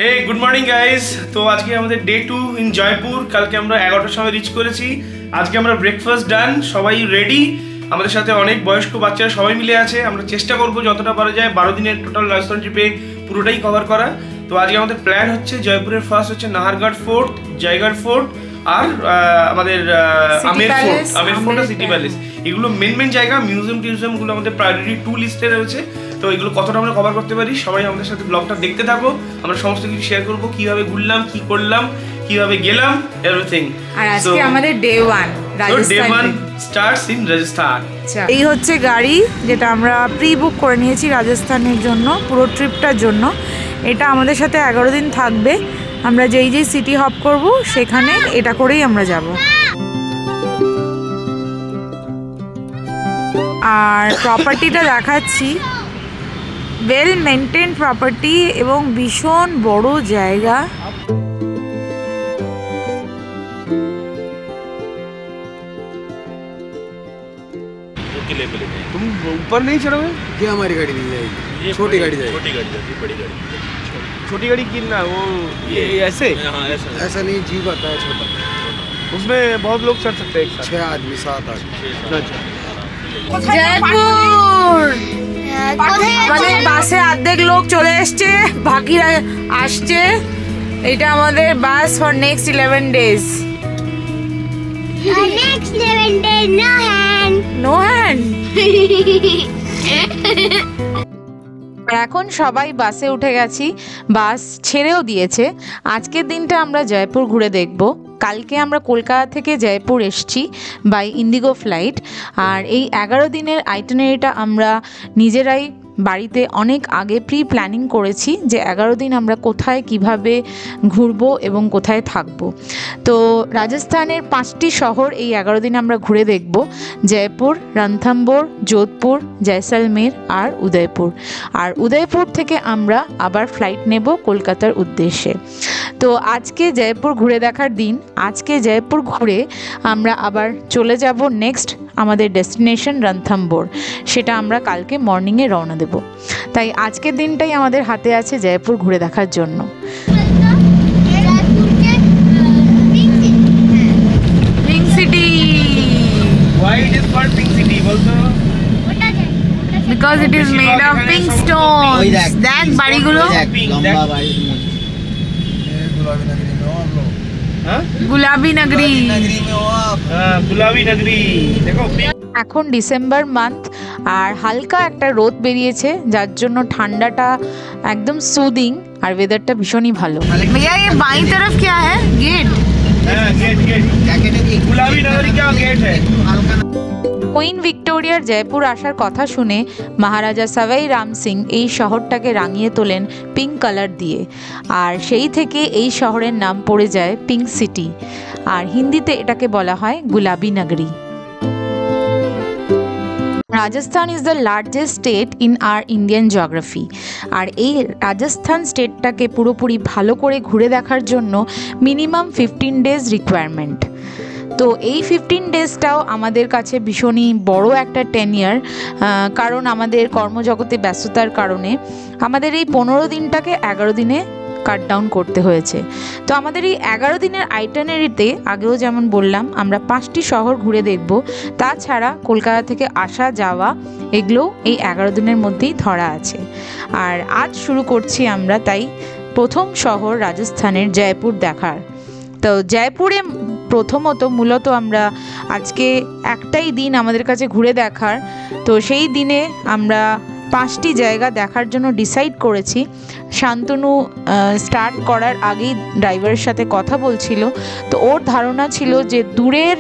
হে good morning guys. তো আজকে আমাদের ডে 2 ইন জয়পুর। কালকে আমরা 11টার সময় রিচ করেছি। আজকে আমরা ব্রেকফাস্ট ডান, সবাই রেডি। আমাদের সাথে অনেক বয়স্ক বাচ্চারা সবাই মিলে আছে। আমরা চেষ্টা করব যতটা পারা যায় 12 দিনের টোটাল রাজস্থান ট্রিপে পুরোটাই কভার করা। তো আজকে আমাদের প্ল্যান হচ্ছে জয়পুরের ফার্স্ট হচ্ছে নাহারগড় ফোর্ট, জয়গড় ফোর্ট আর আমাদের আমের ফোর্ট আর সিটি প্যালেস। এগুলো মেন জায়গা। মিউজিয়ামগুলো আমাদের প্রায়োরিটি 2 লিস্টে রয়েছে। তো এগুলো কতটা আমরা কভার করতে পারি, সবাই আমাদের সাথে ব্লগটা দেখতে থাকো। আমরা সমস্ত কিছু শেয়ার করবো, কিভাবে ঘুরলাম, কি করলাম, কিভাবে গেলাম, এভরিথিং। আর আজকে আমাদের day 1 Rajasthan starts in Rajasthan. এই হচ্ছে গাড়ি যেটা আমরা প্রি বুক করে নিয়েছি রাজস্থানের জন্য, পুরো ট্রিপটার জন্য। এটা আমাদের সাথে 11 দিন থাকবে। আমরা যেই সিটি হপ করব সেখানে এটা করেই আমরা যাব। আর প্রপার্টিটা দেখাচ্ছি, ওয়েল মেনটেন প্রপার্টি এবং ভীষণ বড় জায়গা। तुम ऊपर नहीं चढ़ोगे क्या? हमारी गाड़ी नहीं जाएगी, छोटी गाड़ी जाएगी। छोटी गाड़ी जाती, बड़ी गाड़ी। छोटी गाड़ी की ना वो ये ऐसे ऐसा नहीं, जीप आता है छोटा, उसमें बहुत लोग चढ़ सकते हैं एक साथ। 6 आदमी 7 आदमी। জয়পুর আমাদের বাসে অর্ধেক লোক চলে এসছে, বাকিরা আসছে। এটা আমাদের bus for next 11 days। Next 11 days, no hand. No hand. এখন সবাই বাসে উঠে গেছি, বাস ছেড়েও দিয়েছে। আজকের দিনটা আমরা জয়পুর ঘুরে দেখব। কালকে আমরা কলকাতা থেকে জয়পুর এসেছি বাই ইন্ডিগো ফ্লাইট। আর এই 11 দিনের আইটিনারিটা আমরা নিজেরাই বাড়িতে অনেক আগে প্রি প্ল্যানিং করেছি যে 11 দিন আমরা কোথায় কিভাবে ঘুরবো এবং কোথায় থাকবো। তো রাজস্থানের 5টি শহর এই 11 দিন আমরা ঘুরে দেখব: জয়পুর, রণথম্বোর, যোধপুর, জয়সলমের আর উদয়পুর। আর উদয়পুর থেকে আমরা আবার ফ্লাইট নেব কলকাতার উদ্দেশ্যে। তো আজকে জয়পুর ঘুরে দেখার দিন। আজকে জয়পুর ঘুরে আমরা আবার চলে যাব নেক্সট আমাদের ডেস্টিনেশন রণথম্বোর। সেটা আমরা কালকে মর্নিংয়ে রওনা দেব। তাই আজকের দিনটাই আমাদের হাতে আছে জয়পুর ঘুরে দেখার জন্য। Pink city. Why it is called Pink City? বলতো Because it is made of pink stones. দেখ বাড়িগুলো लंबा बाड़ी गुलाबी नगरी में हो हम लोग। हाँ গুলাবি নগরী। नगरी में हो आप। हाँ गुलाबी नगरी। देखो এখন ডিসেম্বর মান্থ আর হালকা একটা রোদ বেরিয়েছে, যার জন্য ঠান্ডাটা একদম সুদিং আর ওয়েদারটা ভীষণই ভালো। भैया ये बाईं तरफ क्या है? गेट। गेट क्या कहते हैं? गुलाबी नगरी क्या गेट है? কুইন ভিক্টোরিয়ার জয়পুর আসার কথা শুনে মহারাজা সাভাই রাম সিং এই শহরটাকে রাঙিয়ে তোলেন পিঙ্ক কালার দিয়ে। আর সেই থেকে এই শহরের নাম পড়ে যায় পিঙ্ক সিটি। আর হিন্দিতে এটাকে বলা হয় গুলাবি নগরী। Rajasthan is the largest state in our Indian geography. আর এই রাজস্থান স্টেটটাকে পুরোপুরি ভালো করে ঘুরে দেখার জন্য মিনিমাম 15 days রিকোয়ারমেন্ট। তো এই 15 daysটাও আমাদের কাছে ভীষণই বড় একটা টেনিয়ার, কারণ আমাদের কর্মজগতে ব্যস্ততার কারণে আমাদের এই 15 দিনটাকে 11 দিনে কাট ডাউন করতে হয়েছে। তো আমাদের এই 11 দিনের আইটিনারিতে আগেও যেমন বললাম আমরা 5টি শহর ঘুরে দেখব। তাছাড়া কলকাতা থেকে আসা যাওয়া এগুলো এই 11 দিনের মধ্যেই ধরা আছে। আর আজ শুরু করছি আমরা তাই প্রথম শহর রাজস্থানের জয়পুর দেখার। তো জয়পুরে প্রথমত মূলত আমরা আজকে একটাই দিন আমাদের কাছে ঘুরে দেখার। তো সেই দিনে আমরা 5টি জায়গা দেখার জন্য ডিসাইড করেছি। শান্তনু স্টার্ট করার আগেই ড্রাইভারের সাথে কথা বলছিল। তো ওর ধারণা ছিল যে দূরের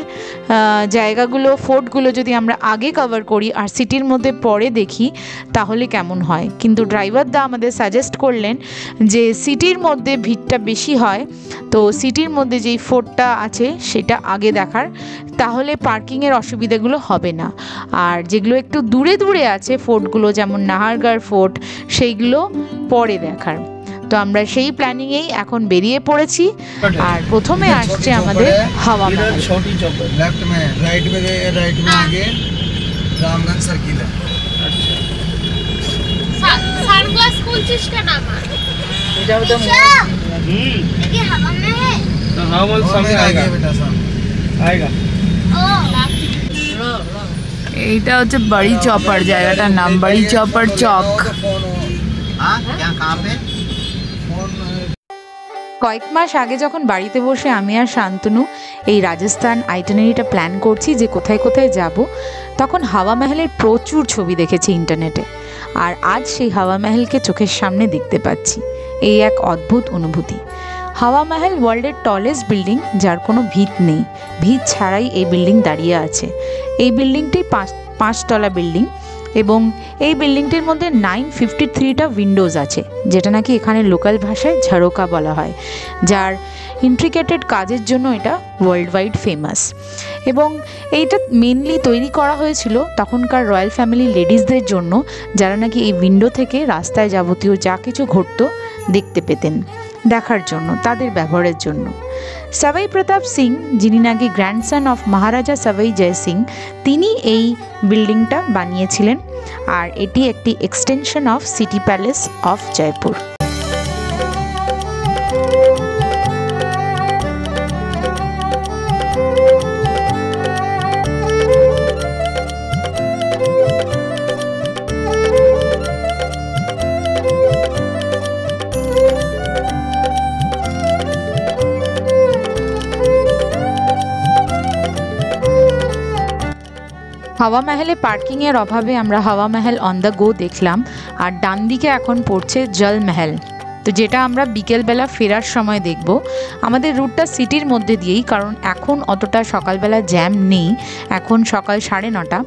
জায়গাগুলো, ফোর্টগুলো যদি আমরা আগে কভার করি আর সিটির মধ্যে পরে দেখি তাহলে কেমন হয়। কিন্তু ড্রাইভারদা আমাদের সাজেস্ট করলেন যে সিটির মধ্যে ভিড়টা বেশি হয়, তো সিটির মধ্যে যেই ফোর্টটা আছে সেটা আগে দেখার, তাহলে পার্কিংয়ের অসুবিধাগুলো হবে না। আর যেগুলো একটু দূরে দূরে আছে ফোর্টগুলো, যেমন নাহারগড় ফোর্ট, সেইগুলো পরে দেখার। তো আমরা সেই প্ল্যানিংয়েই এখন বেরিয়ে পড়েছি। আর প্রথমে আসছে আমাদের হাওয়া महल। छोटी चौक लेफ्ट में, राइट में आगे रामगंज सर्किल है। सारगोला स्कूल का नाम है। এটা তো ये हवा में है तो हवा महल सामने आएगा बेटा सामने आएगा। এইটা হচ্ছে বাড়ি চপার, জায়গাটার নাম বাড়ি চপার চক। हाँ क्या कहाँ पे কয়েক মাস আগে যখন বাড়িতে বসে আমি আর শান্তনু এই রাজস্থান আইটিনারিটা প্ল্যান করছি যে কোথায় কোথায় যাব, তখন হাওয়া মহলের প্রচুর ছবি দেখেছি ইন্টারনেটে, আর আজ সেই হাওয়া মহলকে চোখের সামনে দেখতে পাচ্ছি। এই এক অদ্ভুত অনুভূতি। হাওয়া মহল ওয়ার্ল্ডের টলেস্ট বিল্ডিং, যার কোনো ভিত নেই, ভিত ছাড়াই এই বিল্ডিং দাঁড়িয়ে আছে। এই বিল্ডিংটি পাঁচতলা বিল্ডিং এবং এই বিল্ডিংটির মধ্যে 953টা উইন্ডোজ আছে, যেটা নাকি এখানে লোকাল ভাষায় ঝাড়োকা বলা হয়, যার ইন্ট্রিকেটেড কাজের জন্য এটা ওয়ার্ল্ড ওয়াইড ফেমাস। এবং এইটা মেনলি তৈরি করা হয়েছিল তখনকার রয়্যাল ফ্যামিলি লেডিসদের জন্য, যারা নাকি এই উইন্ডো থেকে রাস্তায় যাবতীয় যা কিছু ঘটতো দেখতে পেতেন, দেখার জন্য, তাদের ব্যবহারের জন্য। সাবাই প্রতাপ সিং, যিনি নাকি গ্র্যান্ডসন অফ মহারাজা সাবাই জয় সিং, তিনি এই বিল্ডিংটা বানিয়েছিলেন, আর এটি একটি extension of city palace of Jaipur. হাওয়া মহলে পার্কিংয়ের অভাবে আমরা হাওয়া মহল অন দ্য গো দেখলাম, আর ডান দিকে এখন পড়ছে জল মহল, তো যেটা আমরা বিকেলবেলা ফেরার সময় দেখব। আমাদের রুটটা সিটির মধ্যে দিয়েই, কারণ এখন অতটা সকালবেলা জ্যাম নেই, এখন সকাল 9:30।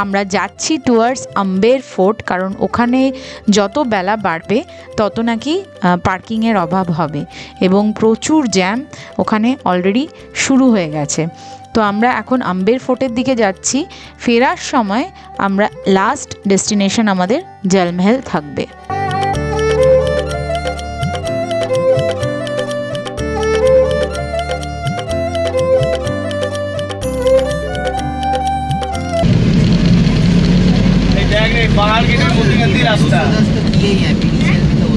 আমরা যাচ্ছি টুয়ার্ডস আম্বের ফোর্ট, কারণ ওখানে যত বেলা বাড়বে তত নাকি পার্কিংয়ের অভাব হবে এবং প্রচুর জ্যাম ওখানে অলরেডি শুরু হয়ে গেছে। তো আমরা এখন আম্বের ফোর্টের দিকে যাচ্ছি। ফেরার সময় আমরা লাস্ট ডেস্টিনেশন আমাদের জলমহল থাকবে।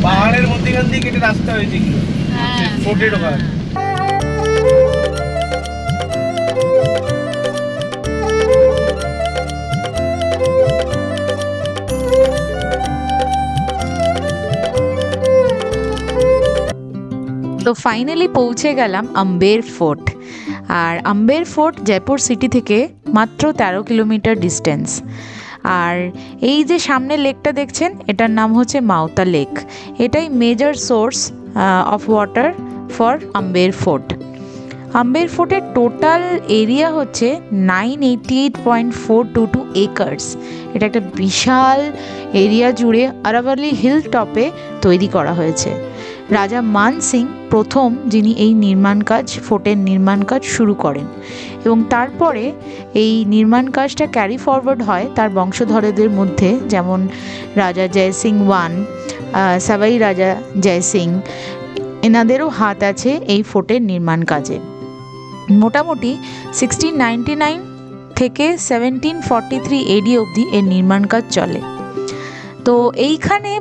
পাহাড়ের মধ্যেখান দিয়ে কেটে রাস্তা হয়েছে কি ফোর্টে ঢোকার। তো ফাইনালি পৌঁছে গেলাম আম্বের ফোর্ট। আর আম্বের ফোর্ট জয়পুর সিটি থেকে মাত্র 13 কিলোমিটার ডিস্টেন্স। আর এই যে সামনে লেকটা দেখছেন, এটার নাম হচ্ছে মাওতা লেক। এটাই major source of water for Amber fort. Amber ফোর্টের টোটাল এরিয়া হচ্ছে 988.422 একর্স। এটা একটা বিশাল এরিয়া জুড়ে আরাভালি হিল টপে তৈরি করা হয়েছে। রাজা মান সিং প্রথম, যিনি এই ফোর্টের নির্মাণ কাজ শুরু করেন, এবং তারপরে এই নির্মাণ কাজটা ক্যারি ফরওয়ার্ড হয় তার বংশধরদের মধ্যে, যেমন রাজা জয় সিং ওয়ান, সাবাই রাজা জয় সিং, এনাদেরও হাত আছে এই ফোর্টের নির্মাণ কাজে। মোটামুটি 1699 থেকে 1743 AD অবধি এর নির্মাণ কাজ চলে। তো এইখানে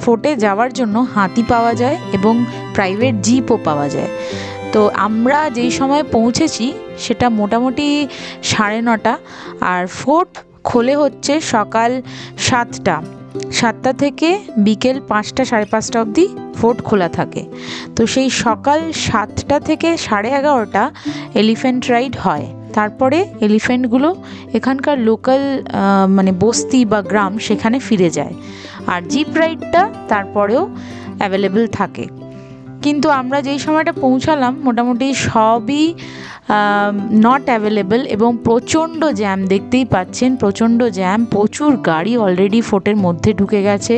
ফোর্টে যাওয়ার জন্য হাতি পাওয়া যায় এবং প্রাইভেট জিপও পাওয়া যায়। তো আমরা যেই সময় পৌঁছেছি সেটা মোটামুটি 9:30, আর ফোর্ট খোলে হচ্ছে সকাল 7টা থেকে বিকেল 5টা 5:30 অবধি ফোর্ট খোলা থাকে। তো সেই সকাল 7টা থেকে 11:30 এলিফ্যান্ট রাইড হয়। তারপরে এলিফ্যান্টগুলো এখানকার লোকাল মানে বস্তি বা গ্রাম সেখানে ফিরে যায়, আর জিপ রাইডটা তারপরেও অ্যাভেলেবেল থাকে। কিন্তু আমরা যেই সময়টা পৌঁছালাম মোটামুটি সবই নট অ্যাভেলেবেল এবং প্রচণ্ড জ্যাম, দেখতেই পাচ্ছেন প্রচণ্ড জ্যাম, প্রচুর গাড়ি অলরেডি ফোর্টের মধ্যে ঢুকে গেছে।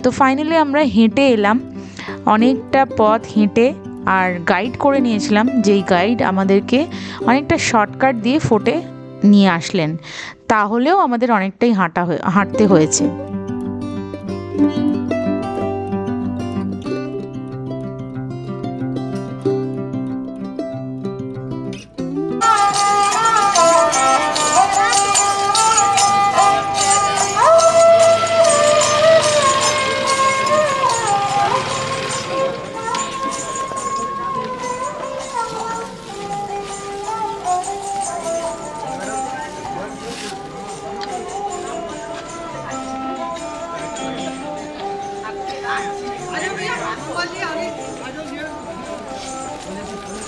তো ফাইনালি আমরা হেঁটে এলাম অনেকটা পথ হেঁটে, আর গাইড করে নিয়েছিলাম, যেই গাইড আমাদেরকে অনেকটা শর্টকাট দিয়ে ফোর্টে নিয়ে আসলেন। তাহলেও আমাদের অনেকটাই হাঁটতে হয়েছে।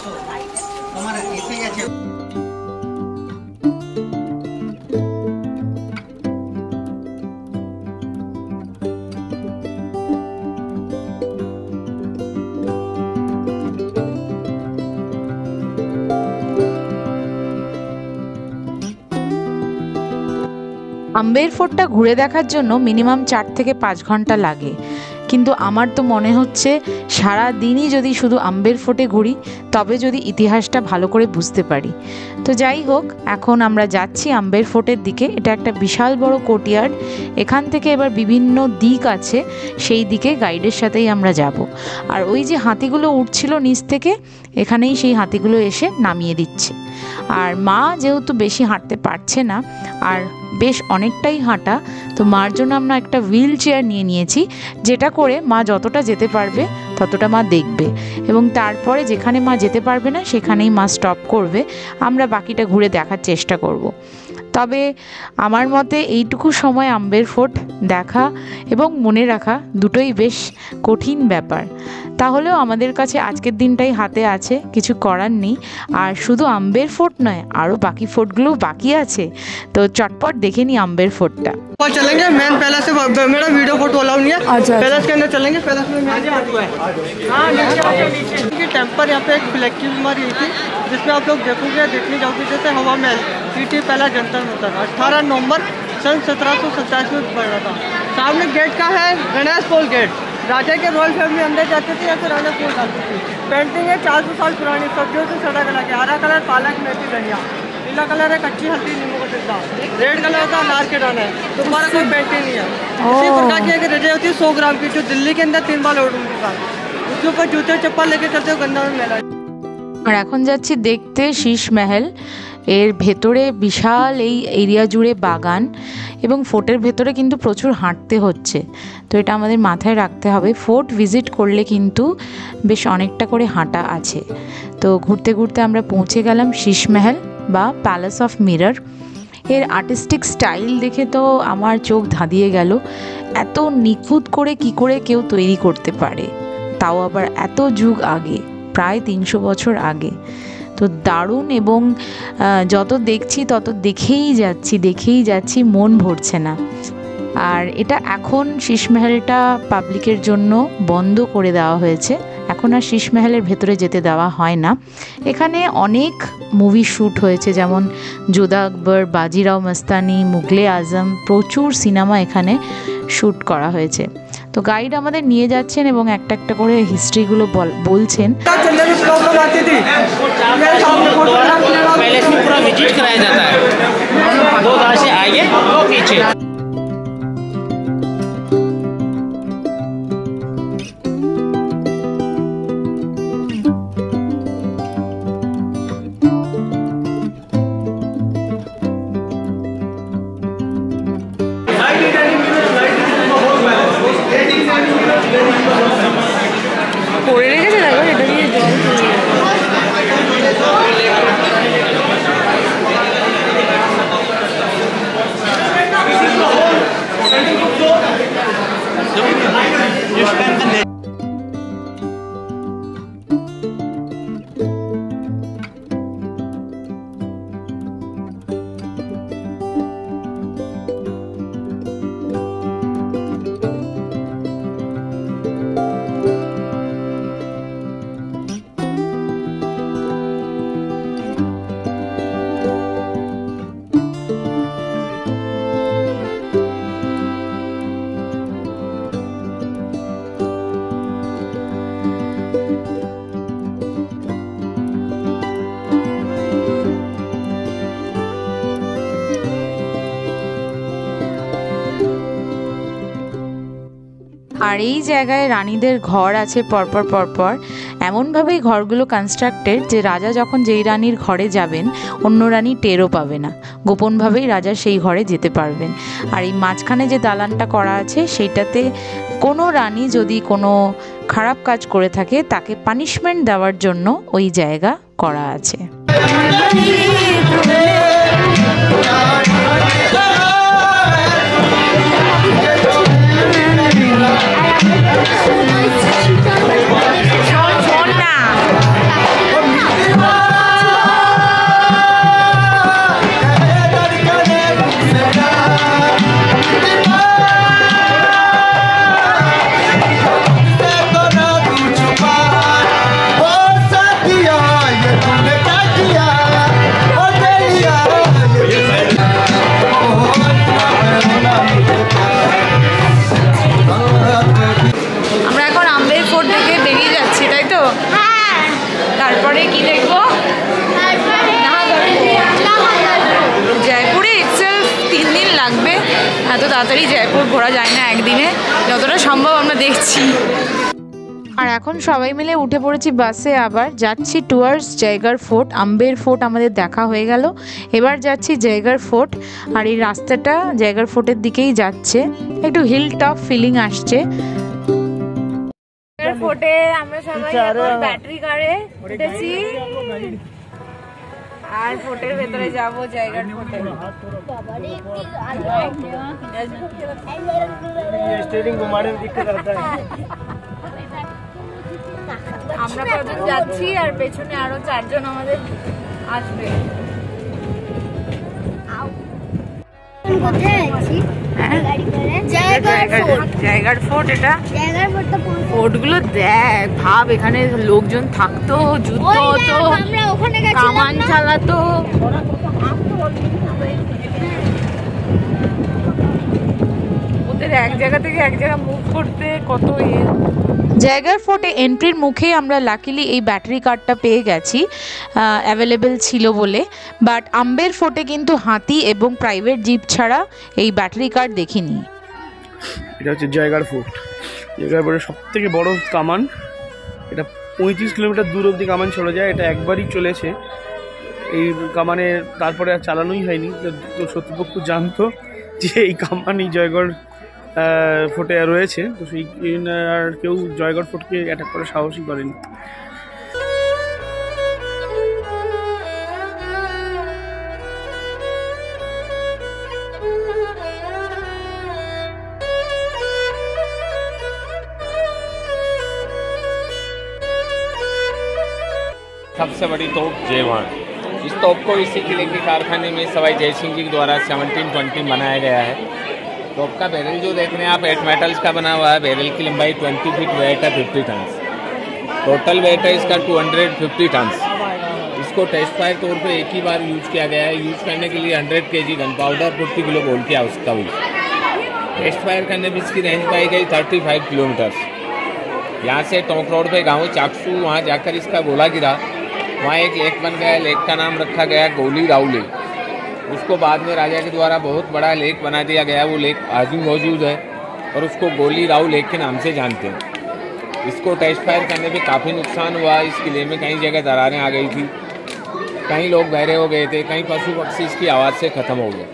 তোমার এসে গেছে। আম্বের ফোর্টটা ঘুরে দেখার জন্য মিনিমাম 4 থেকে 5 ঘন্টা লাগে, কিন্তু আমার তো মনে হচ্ছে সারা দিনই যদি শুধু আম্বের ফোর্টে ঘুরি তবে যদি ইতিহাসটা ভালো করে বুঝতে পারি। তো যাই হোক, এখন আমরা যাচ্ছি আম্বের ফোর্টের দিকে। এটা একটা বিশাল বড় কোর্টইয়ার্ড। এখান থেকে এবার বিভিন্ন দিক আছে, সেই দিকে গাইডের সাথেই আমরা যাব। আর ওই যে হাতিগুলো উঠছিল নিচ থেকে, এখানেই সেই হাতিগুলো এসে নামিয়ে দিচ্ছে। আর মা যেহেতু বেশি হাঁটতে পারছে না আর বেশ অনেকটাই হাঁটা, তো মার জন্য আমরা একটা হুইল চেয়ার নিয়ে নিয়েছি, যেটা করে মা যতটা যেতে পারবে ততটা মা দেখবে, এবং তারপরে যেখানে মা যেতে পারবে না সেখানেই মা স্টপ করবে, আমরা বাকিটা ঘুরে দেখার চেষ্টা করব। তবে আমার মতে এইটুকু সময় আম্বের ফোর্ট দেখা এবং মনে রাখা দুটোই বেশ কঠিন ব্যাপার। তাহলেও আমাদের কাছে আজকের দিনটাই হাতে আছে, কিছু করার নেই। আর শুধু আম্বের ফোর্ট নয়, আরও বাকি ফোর্টগুলো বাকি আছে, তো চটপট দেখে নিই আম্বের ফোর্टটা। और चलेंगे मेन पैलेस से, मेरा वीडियो फोटो अलाउ नहीं है। पैलेस के अंदर चलेंगे, पैलेस में नीचे टेम्पल यहाँ पे एक फ्लैगशिप हमारी थी, जिसमें आप लोग देखोगे देखने जाओगे, जैसे हवा महल सिटी पहला जंतर मंतर 18 नवंबर सन 1727 में बना था। सामने गेट का है गणेश पोल गेट, राजा के रॉयल फैमिली अंदर जाते थे या फिर राजा पोल जाते थे। पेंटिंग है 400 साल पुरानी, सब्जियों से सड़ा गला के, हरा कलर पालक मेथी धनिया, नीला कलर है कच्ची हल्दी नींबू का डिब्बा, रेड कलर का अनार के दाना है। दोबारा कोई पेंटिंग नहीं है। इसी प्रकार की एक रजाई होती है 100 ग्राम की, जो दिल्ली के अंदर 3 बार लोड होती है। उसके ऊपर जूते चप्पल लेके चलते हो गंदा में मेला। আর এখন যাচ্ছি দেখতে শীষ মহল। এর ভেতরে বিশাল এই এরিয়া জুড়ে বাগান, এবং ফোর্টের ভেতরে কিন্তু প্রচুর হাঁটতে হচ্ছে, তো এটা আমাদের মাথায় রাখতে হবে। ফোর্ট ভিজিট করলে কিন্তু বেশ অনেকটা করে হাঁটা আছে। তো ঘুরতে ঘুরতে আমরা পৌঁছে গেলাম শীষ মহল বা প্যালেস অফ মিরর। এর আর্টিস্টিক স্টাইল দেখে তো আমার চোখ ধাঁধিয়ে গেল। এত নিখুঁত করে কি করে কেউ তৈরি করতে পারে, তাও আবার এত যুগ আগে, প্রায় 300 বছর আগে। তো দারুণ, এবং যত দেখছি তত দেখেই যাচ্ছি, মন ভরছে না। আর এটা এখন শীষ মহলটা পাবলিকের জন্য বন্ধ করে দেওয়া হয়েছে, এখন আর শীষ মহলের ভেতরে যেতে দেওয়া হয় না। এখানে অনেক মুভি শ্যুট হয়েছে, যেমন যোধা আকবর, বাজিরাও মস্তানি, মুগলে আজম, প্রচুর সিনেমা এখানে শ্যুট করা হয়েছে। তো গাইড আমাদের নিয়ে যাচ্ছেন এবং একটা একটা করে হিস্ট্রিগুলো বলছেন। पैलेस में पूरा विजिट कराया जाता है, 2 द्वार से आगे पीछे। পড়ে রেখেছে, তারপর এটা দিয়ে জল আর এই জায়গায় রানীদের ঘর আছে পরপর। এমনভাবেই ঘরগুলো কনস্ট্রাক্টেড যে রাজা যখন যেই রানীর ঘরে যাবেন অন্য রানী টেরও পাবে না, গোপনভাবেই রাজা সেই ঘরে যেতে পারবেন। আর এই মাঝখানে যে দালানটা করা আছে সেইটাতে কোনো রানী যদি কোনো খারাপ কাজ করে থাকে তাকে পানিশমেন্ট দেওয়ার জন্য ওই জায়গা করা আছে। লাগবে, এত তাড়াতাড়ি জয়পুর ঘোরা যায় না একদিনে, যতটা সম্ভব আমরা দেখছি। আর এখন সবাই মিলে উঠে পড়েছি বাসে, আবার যাচ্ছি টুয়ার্ডস জায়গার ফোর্ট। আম্বের ফোর্ট আমাদের দেখা হয়ে গেল, এবার যাচ্ছি জায়গার ফোর্ট। আর এই রাস্তাটা জায়গার ফোর্টের দিকেই যাচ্ছে, একটু হিল টপ ফিলিং আসছে। ফোর্টে আমরা সবাই এখন ব্যাটারি কারে উঠেছি আর ফোর্টের ভেতরে যাবো জায়গার ফোর্টে। আমরা কজন যাচ্ছি আর পেছনে আরো 4 জন আমাদের আসবে। জায়গার ফোর্ট, এটা ফোর্টগুলো দেখ, ভাব এখানে লোকজন থাকতো, যুদ্ধ হতো, কামান চালাতো। ওদের এক জায়গা থেকে এক জায়গা মুভ করতে কত জায়গার ফোর্টে এন্ট্রির মুখেই আমরা লাকিলি এই ব্যাটারি কারটা পেয়ে গেছি, অ্যাভেলেবেল ছিল বলে। বাট আম্বের ফোর্টে কিন্তু হাতি এবং প্রাইভেট জিপ ছাড়া এই ব্যাটারি কার দেখিনি। এটা হচ্ছে জায়গার ফোর্ট। জায়গার ফোর্টের সব থেকে বড় কামান, এটা 35 কিলোমিটার দূর অবধি কামান চলে যায়। এটা একবারই চলেছে এই কামানে, তারপরে আর চালানোই হয়নি। তো শত্রুপক্ষ জানতো যে এই কামান এই জয়গড় ফোর্টে রয়েছে, তো সেই আর কেউ জয়গড় ফোর্টকে অ্যাটাক করার সাহসই করেনি। सबसे बड़ी तोप J1। इस तोप को इसी किले के कारखाने में सवाई जयसिंह जी द्वारा 1720 बनाया गया है। तोप का बैरल जो देख रहे हैं आप 8 मेटल्स का बना हुआ है। बैरल की लंबाई 20 फीट, वेट है 50 टन। टोटल वेट है इसका 250 टन। इसको टेस्ट फायर तौर पर एक ही बार यूज किया गया है। यूज करने के लिए 100 kg gun powder, 40 kilo gold की आवश्यकता हुई। टेस्ट फायर करने में इसकी रेंज पाई गई 35 किलोमीटर। यहाँ से टोंक रोड पे गाँव चाकसू, वहाँ जाकर इसका गोला गिरा, वहाँ एक लेक बन गया। लेक का नाम रखा गया गोली राव लेक। उसको बाद में राजा के द्वारा बहुत बड़ा लेक बना दिया गया। वो लेक आज भी मौजूद है और उसको गोली राव लेक के नाम से जानते हैं। इसको टेस्ट फायर करने पे काफ़ी नुकसान हुआ। इस किले में कई जगह दरारें आ गई थी, कई लोग बहरे हो गए थे, कई पशु पक्षी इसकी आवाज़ से ख़त्म हो गए।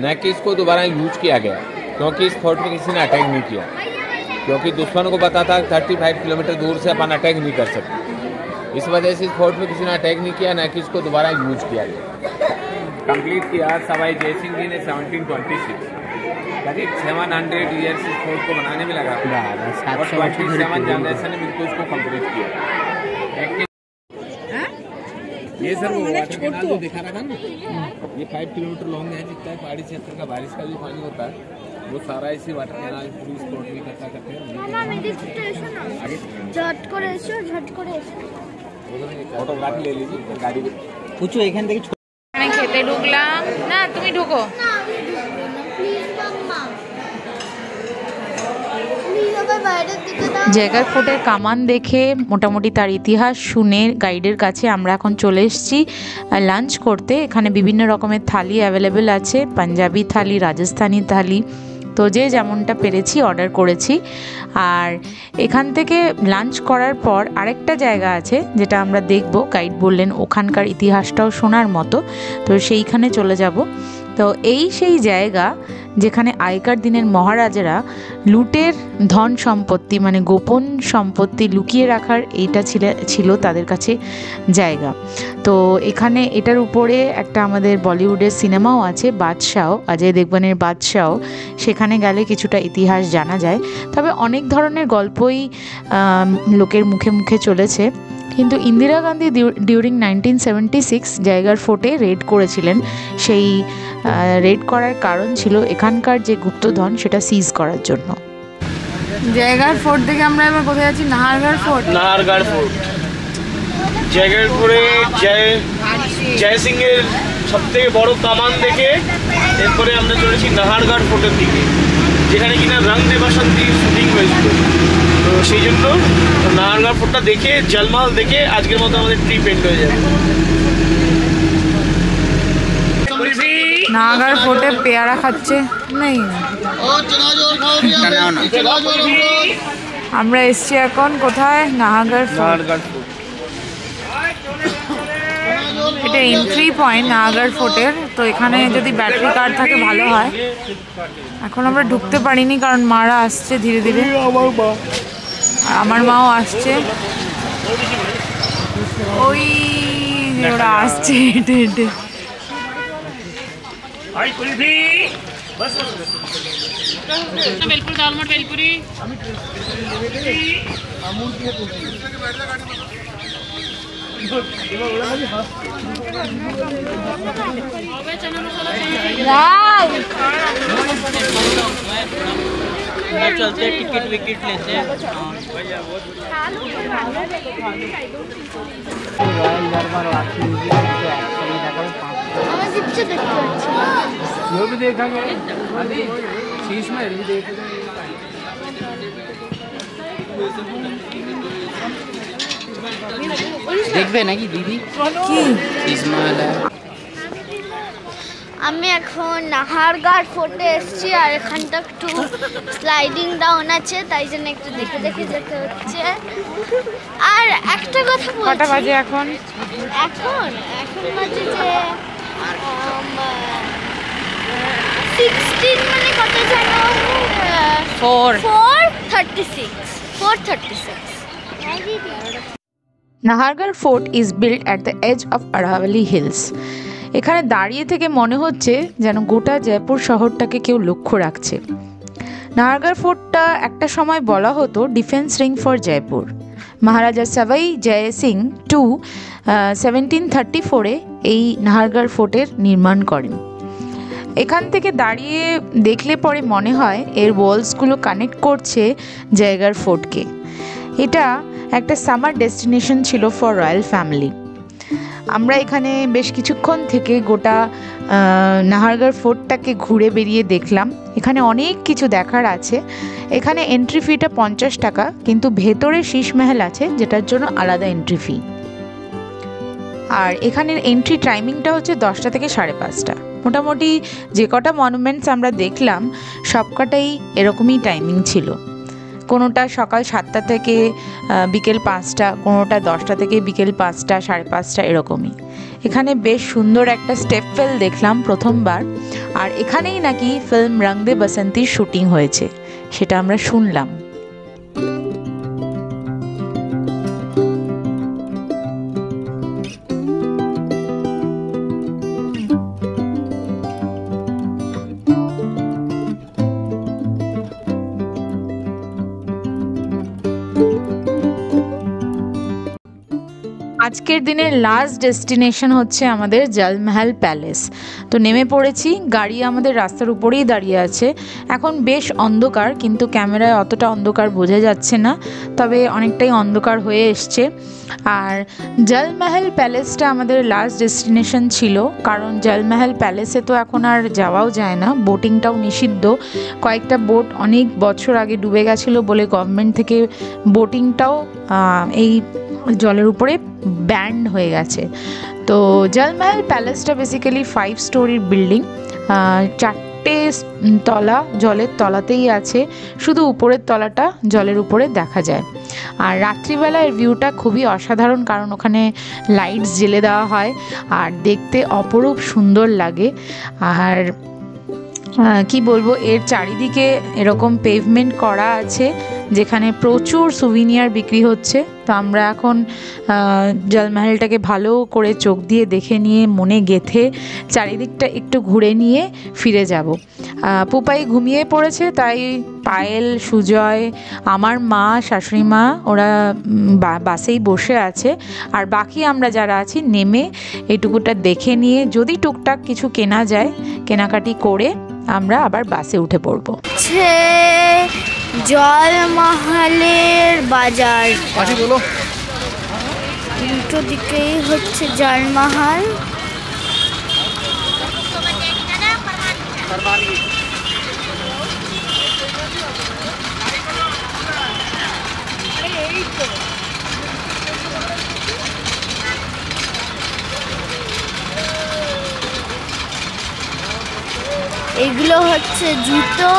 न कि इसको दोबारा यूज किया गया, क्योंकि इस फोर्ट में किसी ने अटैक नहीं किया, क्योंकि दुश्मन को पता था 35 किलोमीटर दूर से अपन अटैक नहीं कर सकते। इस वजह से इस फोर्ट में किसी ने अटैक नहीं किया, न कि इसको दोबारा यूज किया गया। कंप्लीट किया सवाई जयसिंह जी ने 1726। करीब 700 ईयर्स इस फोर्ट को बनाने में लगा और 27 जनरेशन ने बिल्कुल इसको कंप्लीट किया। ये सर वो वाटर कैनाल जो दिखा रहा था ना, ये 5 किलोमीटर लॉन्ग है। जितना है पहाड़ी क्षेत्र का बारिश का जो पानी होता है वो सारा इसी वाटर कैनाल थ्रू इस फोर्ट में इकट्ठा करते हैं। फोटोग्राफी ले लीजिए गाड़ी में। पूछो एखान থেকে খেতে ঢুকলাম না, তুমি ঢুকো। জায়গার ফোর্টের কামান দেখে মোটামুটি তার ইতিহাস শুনে গাইডের কাছে আমরা এখন চলে এসেছি লাঞ্চ করতে। এখানে বিভিন্ন রকমের থালি অ্যাভেলেবেল আছে, পাঞ্জাবি থালি, রাজস্থানি থালি, তো যে যেমনটা পেরেছি অর্ডার করেছি। আর এখান থেকে লাঞ্চ করার পর আরেকটা জায়গা আছে যেটা আমরা দেখব, গাইড বললেন ওখানকার ইতিহাসটাও শোনার মতো, তো সেইখানে চলে যাব। তো এই সেই জায়গা যেখানে আগেকার দিনের মহারাজারা লুটের ধন সম্পত্তি মানে গোপন সম্পত্তি লুকিয়ে রাখার এইটা ছিল তাদের কাছে জায়গা। তো এখানে এটার উপরে একটা আমাদের বলিউডের সিনেমাও আছে, বাদশাহ, অজয় দেবগনের বাদশাহ, সেখানে গেলে কিছুটা ইতিহাস জানা যায়। তবে অনেক ধরনের গল্পই লোকের মুখে মুখে চলেছে, কিন্তু ইন্দিরা গান্ধী ডিউরিং 1976 জায়গার ফোর্টে রেড করেছিলেন। সেই রেড করার কারণ ছিল এখানকার যে গুপ্তধন সেটা সিজ করার জন্য। জায়গার ফোর্ট থেকে আমরা এবার কোথায় যাচ্ছি? নাহারগড় ফোর্ট। নাহারগড় ফোর্ট, জায়গার ফোর্টে জয় সিংয়ের সব থেকে বড় কামান দেখে এরপরে আমরা চলেছি নাহারগড় ফোর্টের দিকে, যেখানে কিনা রং দে বাসন্তী শুটিং হয়েছিল। তো সেই জন্য নাহারগড় ফোর্টটা দেখে, জলমহল দেখে আজকের মতো আমাদের ট্রিপ এন্ড হয়ে যাবে। নাগার ফোর্টে পেয়ারা খাচ্ছে নেই। আমরা এসছি এখন কোথায়? নাহাগার ফোর্ট। এটা এন্ট্রি পয়েন্ট নাহাগার ফোর্টের। তো এখানে যদি ব্যাটারি কার্ড থাকে ভালো হয়। এখন আমরা ঢুকতে পারিনি কারণ মারা আসছে ধীরে ধীরে, আর আমার মাও আসছে। ওই যে ওরা আসছে হেঁটে হেঁটে। बेलपुरी दालमोट बेलपुरी चलते टिकट विकेट लेते हैं। আমার জিপসে দেখতে পাচ্ছি ये भी देखा गया शीश में भी देखा দেখবে নাকি দিদি কি ইসমাইল আমি এখন নাহারগড় ফোর্টে এসেছি আর এখানটা একটু স্লাইডিং ডাউন আছে, তাই জন্য একটু দেখে দেখে যেতে হচ্ছে। আর একটা কথা কটা বলছি, বাজে এখন? এখন বাজে যে 16 মানে কত জানো? 4:36 Nahargarh fort is build at the edge of Aravali hills. এখানে দাঁড়িয়ে থেকে মনে হচ্ছে যেন গোটা জয়পুর শহরটাকে কেউ লক্ষ্য রাখছে। নাহারগড় ফোর্টটা একটা সময় বলা হতো ডিফেন্স রিং ফর জয়পুর। মহারাজা সবাই জয় সিং 1734-এ এই নাহারগড় ফোর্টের নির্মাণ করেন। এখান থেকে দাঁড়িয়ে দেখলে পরে মনে হয় এর ওয়ালসগুলো কানেক্ট করছে জয়গড় ফোর্টকে। এটা একটা সামার ডেস্টিনেশন ছিল ফর রয়্যাল ফ্যামিলি। আমরা এখানে বেশ কিছুক্ষণ থেকে গোটা নাহারগড় ফোর্টটাকে ঘুরে বেরিয়ে দেখলাম। এখানে অনেক কিছু দেখার আছে। এখানে এন্ট্রি ফিটা 50 টাকা, কিন্তু ভেতরে শীষ মহল আছে যেটার জন্য আলাদা এন্ট্রি ফি। আর এখানের এন্ট্রি টাইমিংটা হচ্ছে 10টা থেকে 5:30। মোটামুটি যে কটা মনুমেন্টস আমরা দেখলাম সবকটাই এরকমই টাইমিং ছিল। কোনোটা সকাল 7টা থেকে বিকেল 5টা, কোনোটা 10টা থেকে বিকেল 5টা, 5:30 এরকমই। এখানে বেশ সুন্দর একটা স্টেপ ফেল দেখলাম প্রথমবার। আর এখানেই নাকি ফিল্ম রং দে বসন্তীর শুটিং হয়েছে, সেটা আমরা শুনলাম। আজকের দিনের লাস্ট ডেস্টিনেশন হচ্ছে আমাদের জলমহল প্যালেস। তো নেমে পড়েছি, গাড়ি আমাদের রাস্তার উপরেই দাঁড়িয়ে আছে। এখন বেশ অন্ধকার, কিন্তু ক্যামেরায় অতটা অন্ধকার বোঝা যাচ্ছে না, তবে অনেকটাই অন্ধকার হয়ে এসছে। আর জলমহল প্যালেসটা আমাদের লাস্ট ডেস্টিনেশন ছিল, কারণ জলমহল প্যালেসে তো এখন আর যাওয়াও যায় না, বোটিংটাও নিষিদ্ধ। কয়েকটা বোট অনেক বছর আগে ডুবে গেছিলো বলে গভর্নমেন্ট থেকে বোটিংটাও এই জলের উপরে ব্যান্ড হয়ে গেছে। তো জলমহল প্যালেসটা বেসিক্যালি 5 স্টোরির বিল্ডিং, 4টে তলা জলের তলাতেই আছে, শুধু উপরের তলাটা জলের উপরে দেখা যায়। আর রাত্রিবেলা এর ভিউটা খুবই অসাধারণ, কারণ ওখানে লাইটস জ্বেলে দেওয়া হয় আর দেখতে অপরূপ সুন্দর লাগে। আর কি বলবো, এর চারিদিকে এরকম পেভমেন্ট করা আছে যেখানে প্রচুর সুভিনিয়ার বিক্রি হচ্ছে। তো আমরা এখন জলমহলটাকে ভালো করে চোখ দিয়ে দেখে নিয়ে মনে গেঁথে চারিদিকটা একটু ঘুরে নিয়ে ফিরে যাব। পুপাই ঘুমিয়ে পড়েছে, তাই পায়েল, সুজয়, আমার মা, শাশুড়ি মা ওরা বাসেই বসে আছে। আর বাকি আমরা যারা আছি নেমে এইটুকুটা দেখে নিয়ে যদি টুকটাক কিছু কেনা যায় কেনাকাটি করে আমরা আবার বাসে উঠে পড়বো। জলমহলের বাজার, বলো উল্টো দিকেই হচ্ছে জলমহল। এগুলো হচ্ছে জুতো,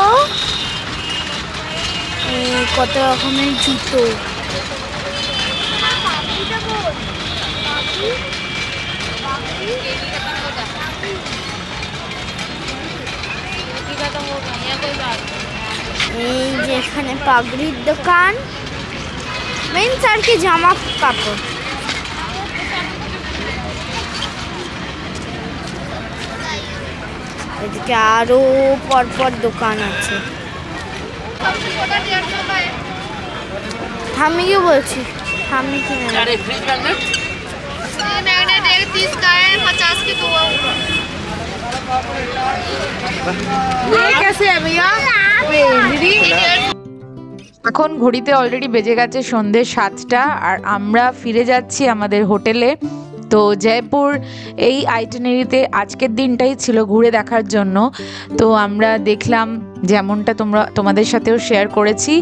কত রকমের জুতো। এই যে এখানে পাগড়ির দোকান, মেন্স আর কি জামা কাপড়। এদিকে আরো পরপর দোকান আছে। আমি কি বলছি, আমি কি এখন ঘড়িতে অলরেডি বেজে গেছে সন্ধ্যে 7টা, আর আমরা ফিরে যাচ্ছি আমাদের হোটেলে। তো জয়পুর এই আইটিনারিতে আজকের দিনটাই ছিল ঘুরে দেখার জন্য। তো আমরা দেখলাম, যেমনটা তোমাদের সাথেও শেয়ার করেছি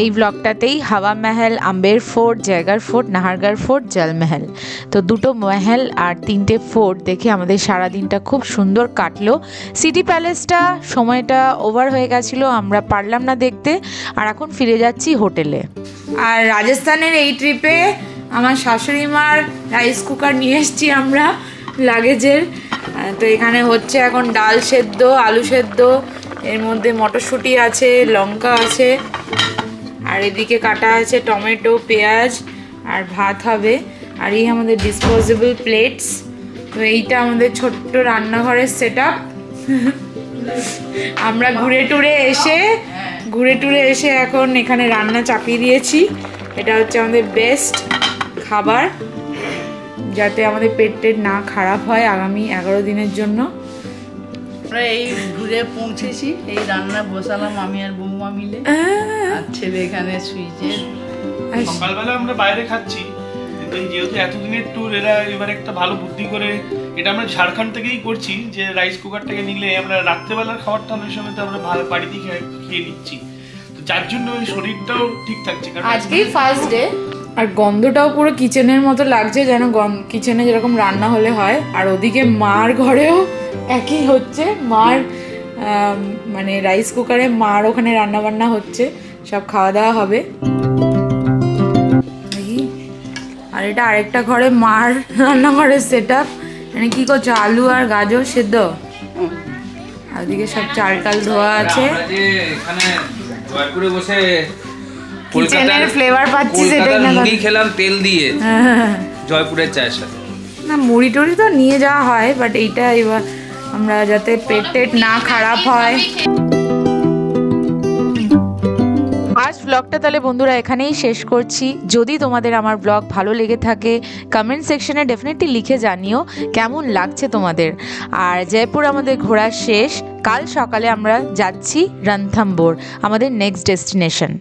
এই ব্লগটাতেই, হাওয়া মহল, আম্বের ফোর্ট, জায়গার ফোর্ট, নাহারগড় ফোর্ট, জলমহল। তো দুটো মহল আর 3টে ফোর্ট দেখে আমাদের সারা দিনটা খুব সুন্দর কাটলো। সিটি প্যালেসটা সময়টা ওভার হয়ে গেছিলো, আমরা পারলাম না দেখতে, আর এখন ফিরে যাচ্ছি হোটেলে। আর রাজস্থানের এই ট্রিপে আমার শাশুড়ি মার রাইস কুকার নিয়ে এসেছি আমরা লাগেজের। তো এখানে হচ্ছে এখন ডাল সেদ্ধ, আলু সেদ্ধ, এর মধ্যে মটরশুঁটি আছে, লঙ্কা আছে, আর এদিকে কাটা আছে টমেটো, পেঁয়াজ, আর ভাত হবে। আর এই আমাদের ডিসপোজেবল প্লেটস। তো এইটা আমাদের ছোট্ট রান্নাঘরের সেট আপ। আমরা ঘুরে টুরে এসে এখন এখানে রান্না চাপিয়ে দিয়েছি। এটা হচ্ছে আমাদের বেস্ট খাবার, যাতে আমাদের পেট না খারাপ হয় আগামী 11 দিনের জন্য। আমরা এই ঘুরে পৌঁছেছি, এই রান্না বসালাম আমি আর বৌমা মিলে, আর ছেলে এখানে শুয়েছে। সকালবেলা আমরা বাইরে খাচ্ছি, কিন্তু যেহেতু এতদিনের ট্যুর, এরা এবার একটা ভালো বুদ্ধি করে, এটা আমরা ঝাড়খণ্ড থেকেই করছি, যে রাইস কুকারটাকে নিলে আমরা রাত্রেবেলার খাবারটা অনেক সময় তো আমরা ভালো বাড়িতেই খেয়ে নিচ্ছি। তো যার জন্য ওই শরীরটাও ঠিক থাকছে। কারণ আজকেই ফার্স্ট ডে, আর গন্ধটাও পুরো কিচেনের মতো লাগছে, যেন কিচেনে যেরকম রান্না হলে হয়। আর ওদিকে মার ঘরেও একই হচ্ছে, মার মানে রাইস কুকারে মার ওখানে রান্না বান্না হচ্ছে, সব খাওয়া দাওয়া হবে। আর এটা আরেকটা ঘরে মার রান্নাঘরের সেট আপ। মানে কি করছো, আলু আর গাজর সেদ্ধ, আর ওদিকে সব চাল টাল ধোয়া আছে। এখানে জয়পুরে বসে কিচেনের ফ্লেভার পাচ্ছি, সেটাই না মুড়ি খেলাম তেল দিয়ে জয়পুরের চায়ের সাথে। না, মুড়ি টুড়ি তো নিয়ে যাওয়া হয়, বাট এইটা এবার আমরা যাতে পেট না খারাপ হয়। আজ ব্লগটা তাহলে বন্ধুরা এখানেই শেষ করছি। যদি তোমাদের আমার ব্লগ ভালো লেগে থাকে, কমেন্ট সেকশনে ডেফিনেটলি লিখে জানিও কেমন লাগছে তোমাদের। আর জয়পুর আমাদের ঘোরা শেষ, কাল সকালে আমরা যাচ্ছি রণথম্বোর, আমাদের নেক্সট ডেস্টিনেশন।